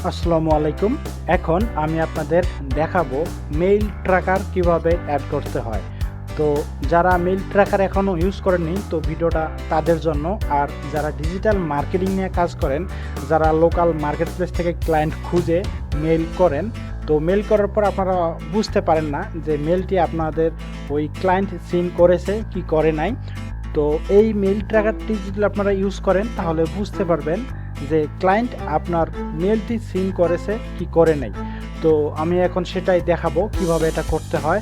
আসসালামু আলাইকুম। এখন আমি আপনাদের দেখাবো মেইল ট্র্যাকার কিভাবে অ্যাড করতে হয়। তো যারা মেইল ট্র্যাকার এখনও ইউজ করেননি তো ভিডিওটা তাদের জন্য। আর যারা ডিজিটাল মার্কেটিং নিয়ে কাজ করেন, যারা লোকাল মার্কেট প্লেস থেকে ক্লায়েন্ট খুঁজে মেইল করেন, তো মেইল করার পর আপনারা বুঝতে পারেন না যে মেইলটি আপনাদের ওই ক্লায়েন্ট সিন করেছে কি করে নাই। তো এই মেইল ট্র্যাকারটি যদি আপনারা ইউজ করেন তাহলে বুঝতে পারবেন যে ক্লায়েন্ট আপনার মেলটি সিন করেছে কি করে নাই। তো আমি এখন সেটাই দেখাবো কিভাবে এটা করতে হয়।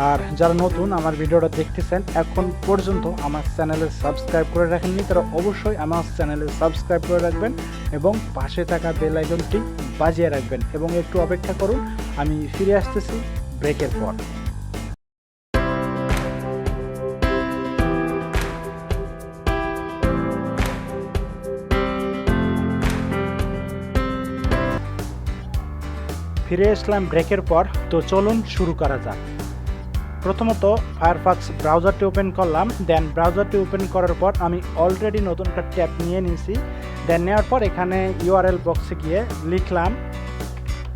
আর যারা নতুন আমার ভিডিওটা দেখতেছেন এখন পর্যন্ত আমার চ্যানেলে সাবস্ক্রাইব করে রাখেননি, তারা অবশ্যই আমার চ্যানেলে সাবস্ক্রাইব করে রাখবেন এবং পাশে থাকা বেল আইকনটি বাজিয়ে রাখবেন এবং একটু অপেক্ষা করুন, আমি ফিরে আসতেছি ব্রেকের পর। ফিরে আসলাম ব্রেকের পর। তো চলুন শুরু করা যাক। প্রথমত ফায়ারফক্স ব্রাউজারটি ওপেন করলাম। দেন ব্রাউজারটি ওপেন করার পর আমি অলরেডি নতুন একটা ট্যাব নিয়ে নিয়েছি। দেন নেওয়ার পর এখানে ইউআরএল বক্সে গিয়ে লিখলাম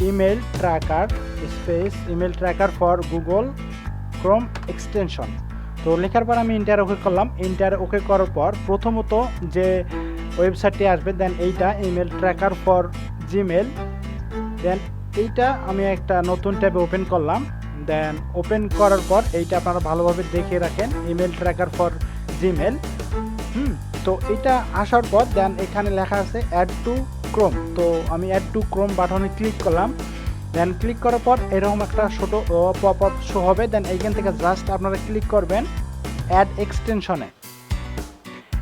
email tracker space email tracker for Google Chrome extension. তো লেখার পর আমি ইন্টার ওকে করলাম। ইন্টার ওকে করার পর প্রথমত যে ওয়েবসাইটটি আসবে দেন এইটা ইমেল ট্র্যাকার ফর জিমেল। দেন এইটা আমি একটা নতুন ট্যাবে ওপেন করলাম। দেন ওপেন করার পর এইটা আপনারা ভালোভাবে দেখে রাখেন ইমেল ট্র্যাকার ফর জিমেল। তো এইটা আসার পর দেন এখানে লেখা আছে অ্যাড টু ক্রোম। তো আমি অ্যাড টু ক্রোম বাটনে ক্লিক করলাম। দেন ক্লিক করার পর এরকম একটা ছোটো পপ আপ শো হবে। দেন এইখান থেকে জাস্ট আপনারা ক্লিক করবেন অ্যাড এক্সটেনশনে।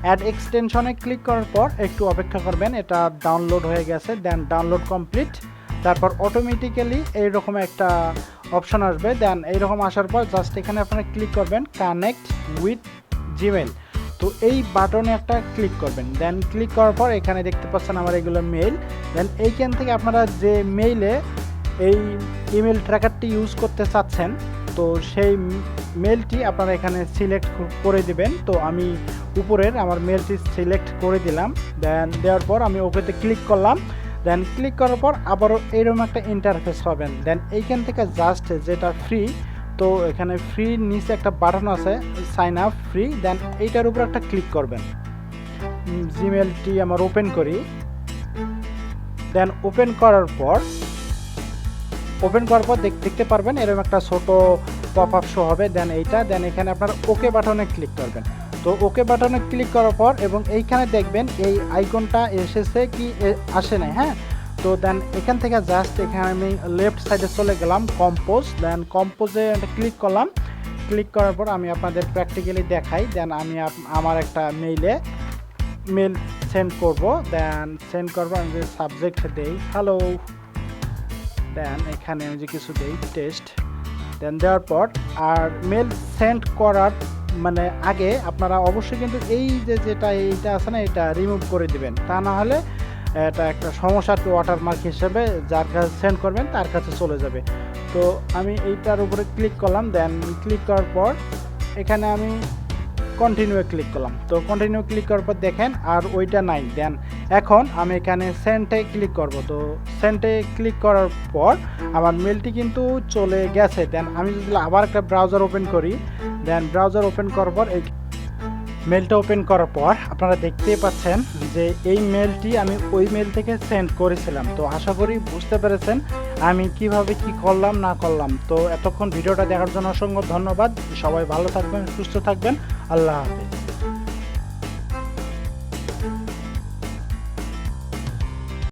অ্যাড এক্সটেনশনে ক্লিক করার পর একটু অপেক্ষা করবেন, এটা ডাউনলোড হয়ে গেছে। দেন ডাউনলোড কমপ্লিট। তারপর অটোমেটিক্যালি এইরকম একটা অপশন আসবে। দেন এইরকম আসার পর জাস্ট এখানে আপনারা ক্লিক করবেন কানেক্ট উইথ জিমেল। তো এই বাটনে একটা ক্লিক করবেন। দেন ক্লিক করার পর এখানে দেখতে পাচ্ছেন আমার এগুলো মেইল। দেন এইখান থেকে আপনারা যে মেইলে এই ইমেল ট্র্যাকারটি ইউজ করতে চাচ্ছেন তো সেই মেলটি আপনারা এখানে সিলেক্ট করে দিবেন। তো আমি উপরের আমার মেলটি সিলেক্ট করে দিলাম। দেন দেওয়ার পর আমি ওকেতে ক্লিক করলাম। দেন ক্লিক করার পর আবারও এইরকম একটা ইন্টারফেস পাবেন। দেন এইখান থেকে জাস্ট যেটা ফ্রি, তো এখানে ফ্রি নিচে একটা বাটন আছে সাইন আপ ফ্রি। দেন এইটার উপর একটা ক্লিক করবেন। জিমেলটি আমার ওপেন করি। দেন ওপেন করার পর দেখতে পারবেন এরকম একটা ছোট পপ আপ শো হবে। দেন এইটা দেন এখানে আপনার ওকে বাটনে ক্লিক করবেন। তো ওকে বাটনে ক্লিক করার পর এবং এইখানে দেখবেন এই আইকনটা এসেছে কি আসে নাই। হ্যাঁ, তো দেন এখান থেকে জাস্ট এখানে আমি লেফট সাইডে চলে গেলাম কম্পোজ। দেন কম্পোজে ক্লিক করলাম। ক্লিক করার পর আমি আপনাদের প্র্যাকটিক্যালি দেখাই। দেন আমি আমার একটা মেল সেন্ড করব। দেন সেন্ড করবো, আমি যে সাবজেক্ট দেই হ্যালো। দেন এখানে আমি যে কিছু দেই টেস্ট। দেন দেওয়ার পর আর মেল সেন্ড করার মানে আগে আপনারা অবশ্যই কিন্তু এই যেটা এইটা আছে না এটা রিমুভ করে দিবেন, তা না হলে এটা একটা সমস্যা ওয়াটারমার্ক হিসেবে যার কাছে সেন্ড করবেন তার কাছে চলে যাবে। তো আমি এইটার উপরে ক্লিক করলাম। দেন ক্লিক করার পর এখানে আমি কন্টিনিউ ক্লিক করলাম। তো কন্টিনিউ ক্লিক করার পর দেখেন আর ওইটা নাই। দেন এখন আমি এখানে সেন্ডে ক্লিক করব। তো সেন্ডে ক্লিক করার পর আমার মেলটি কিন্তু চলে গেছে। দেন আমি যদি আবার একটা ব্রাউজার ওপেন করি, দেন ব্রাউজার ওপেন করার পর এই মেলটা ওপেন করার পর আপনারা দেখতেই পাচ্ছেন যে এই মেলটি আমি ওই মেল থেকে সেন্ড করেছিলাম। তো আশা করি বুঝতে পেরেছেন আমি কিভাবে কি করলাম না করলাম। তো এতক্ষণ ভিডিওটা দেখার জন্য অসংখ্য ধন্যবাদ। সবাই ভালো থাকবেন, সুস্থ থাকবেন। আল্লাহ হাফেজ।